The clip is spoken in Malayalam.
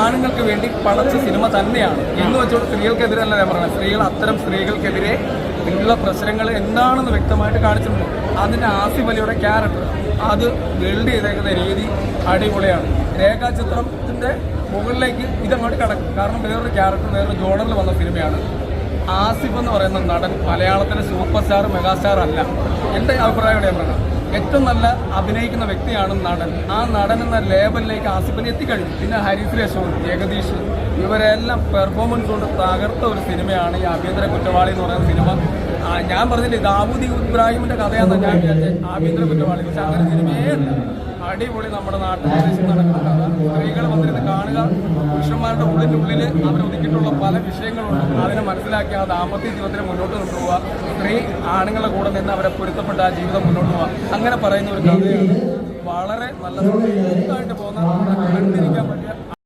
ആണുങ്ങൾക്ക് വേണ്ടി പടച്ച സിനിമ തന്നെയാണ് എന്ന് വെച്ചോണ്ട് സ്ത്രീകൾക്കെതിരല്ല ഞാൻ പറഞ്ഞത്. അത്തരം സ്ത്രീകൾക്കെതിരെ ഉള്ള പ്രശ്നങ്ങൾ എന്താണെന്ന് വ്യക്തമായിട്ട് കാണിച്ചിട്ടുണ്ട്. അതിൻ്റെ ആസിഫ് അലിയുടെ ക്യാരക്ടർ അത് ബിൽഡ് ചെയ്തേക്കുന്ന രീതി അടിപൊളിയാണ്. രേഖാചിത്രത്തിൻ്റെ മുകളിലേക്ക് ഇതങ്ങോട്ട് കിടക്കും. കാരണം വേറൊരു ക്യാരക്ടർ വേറൊരു ജോണറിൽ വന്ന സിനിമയാണ്. ആസിഫ് എന്ന് പറയുന്ന നടൻ മലയാളത്തിലെ സൂപ്പർ സ്റ്റാർ മെഗാസ്റ്റാർ അല്ല. എൻ്റെ അഭിപ്രായം ഞാൻ പറയാം. ഏറ്റവും നല്ല അഭിനയിക്കുന്ന വ്യക്തിയാണ് നടൻ. ആ നടൻ എന്ന ലേബലിലേക്ക് ആസിഫിന് എത്തിക്കഴിഞ്ഞു. പിന്നെ ഹരീഷ് രശോൻ, ജഗദീഷ് ഇവരെല്ലാം പെർഫോമൻസ് കൊണ്ട് തകർത്ത ഒരു സിനിമയാണ് ഈ ആഭ്യന്തര കുറ്റവാളി എന്ന് പറയുന്ന സിനിമ. ഞാൻ പറഞ്ഞില്ലേ ദാവൂദ് ഇബ്രാഹിമിന്റെ കഥയാണെന്ന് ഞാൻ വിചാരിച്ചത് ആഭ്യന്തര കുറ്റവാളി. പക്ഷെ അങ്ങനെ സിനിമയേ അടിപൊളി നമ്മുടെ നാട്ടിൽ നടക്കുന്ന കഥ. സ്ത്രീകൾ വന്നിരുന്ന് കാണുക. പുരുഷന്മാരുടെ ഉള്ളിൽ അവരൊതുക്കിയിട്ടുള്ള പല വിഷയങ്ങളുണ്ട്. അതിനെ മനസ്സിലാക്കി ആ ദാമ്പത്യ ജീവിതത്തിന് മുന്നോട്ട് കൊണ്ടുപോവുക. സ്ത്രീ ആണുങ്ങളുടെ കൂടെ നിന്ന് അവരെ പൊരുത്തപ്പെട്ട ആ ജീവിതം മുന്നോട്ട് പോവുക. അങ്ങനെ പറയുന്ന ഒരു കഥയാണ്. വളരെ നല്ല പോകുന്ന കണ്ടിരിക്കാൻ പറ്റിയ